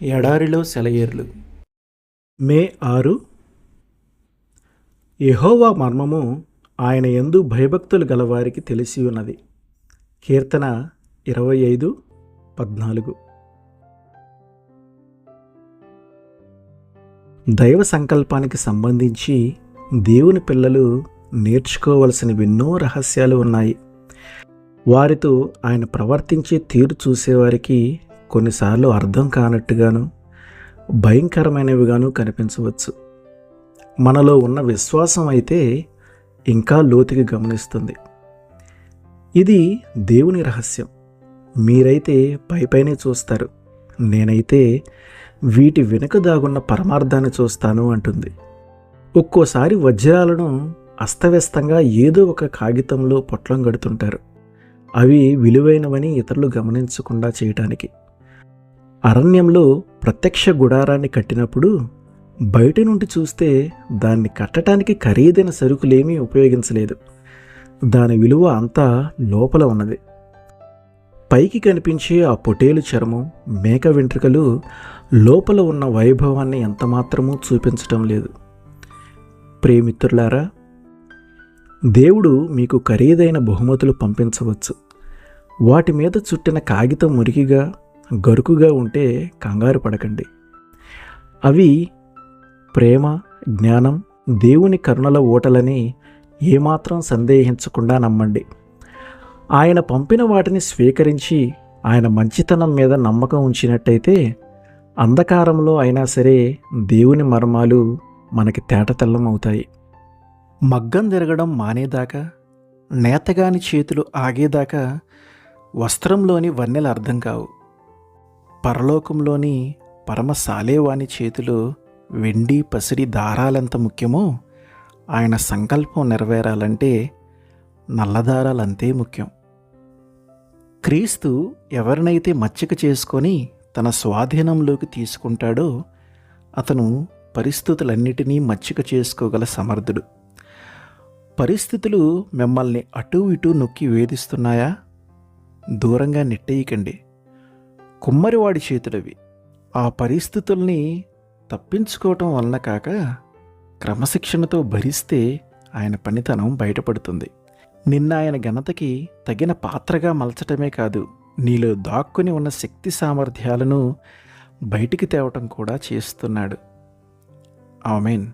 ఎడారిలో సెలయేర్లు. మే 6. యెహోవా మర్మము ఆయన యందు భయభక్తులు గలవారికి తెలిసి ఉన్నది. కీర్తన 25:14. దైవ సంకల్పానికి సంబంధించి దేవుని పిల్లలు నేర్చుకోవలసినవెన్నో రహస్యాలు ఉన్నాయి. వారితో ఆయన ప్రవర్తించే తీరు చూసేవారికి కొన్నిసార్లు అర్థం కానట్టుగాను భయంకరమైనవిగాను కనిపించవచ్చు. మనలో ఉన్న విశ్వాసం అయితే ఇంకా లోతుగా గమనిస్తుంది. ఇది దేవుని రహస్యం. మీరైతే పైపైనే చూస్తారు, నేనైతే వీటి వెనుక దాగున్న పరమార్థాన్ని చూస్తాను అంటుంది. ఒక్కోసారి వజ్రాలను అస్తవ్యస్తంగా ఏదో ఒక కాగితంలో పొట్లం కడుతుంటారు, అవి విలువైనవని ఇతరులు గమనించకుండా చేయటానికి. అరణ్యంలో ప్రత్యక్ష గుడారాన్ని కట్టినప్పుడు బయట నుండి చూస్తే దాన్ని కట్టడానికి ఖరీదైన సరుకులేమీ ఉపయోగించలేదు. దాని విలువ అంతా లోపల ఉన్నది. పైకి కనిపించే ఆ పొటేలు చర్మం, మేక వెంట్రుకలు లోపల ఉన్న వైభవాన్ని ఎంతమాత్రమూ చూపించటం లేదు. ప్రియమిత్రులారా, దేవుడు మీకు ఖరీదైన బహుమతులు పంపించవచ్చు. వాటి మీద చుట్టిన కాగితం మురికిగా గరుకుగా ఉంటే కంగారు పడకండి. అవి ప్రేమ, జ్ఞానం, దేవుని కరుణల ఓటలని ఏమాత్రం సందేహించకుండా నమ్మండి. ఆయన పంపిన వాటిని స్వీకరించి ఆయన మంచితనం మీద నమ్మకం ఉంచినట్టయితే అంధకారంలో అయినా సరే దేవుని మర్మాలు మనకి తేటతెల్లం అవుతాయి. మగ్గం తిరగడం మానేదాకా, నేతగాని చేతులు ఆగేదాకా వస్త్రంలోని వన్నెలు అర్థం కావు. పరలోకంలోని పరమ సాలేవాని చేతిలో వెండి పసిడి దారాలెంత ముఖ్యమో ఆయన సంకల్పం నెరవేరాలంటే నల్లదారాలంతే ముఖ్యం. క్రీస్తు ఎవరినైతే మచ్చిక చేసుకొని తన స్వాధీనంలోకి తీసుకుంటాడో అతను పరిస్థితులన్నిటినీ మచ్చిక చేసుకోగల సమర్థుడు. పరిస్థితులు మిమ్మల్ని అటూ ఇటూ నొక్కి వేధిస్తున్నాయా? దూరంగా నెట్టేయకండి. కుమ్మరివాడి చేతులవి. ఆ పరిస్థితుల్ని తప్పించుకోవటం వలన కాక క్రమశిక్షణతో భరిస్తే ఆయన పనితనం బయటపడుతుంది. నిన్న ఆయన ఘనతకి తగిన పాత్రగా మలచటమే కాదు, నీలో దాక్కుని ఉన్న శక్తి సామర్థ్యాలను బయటికి తేవటం కూడా చేస్తున్నాడు. ఆమేన్.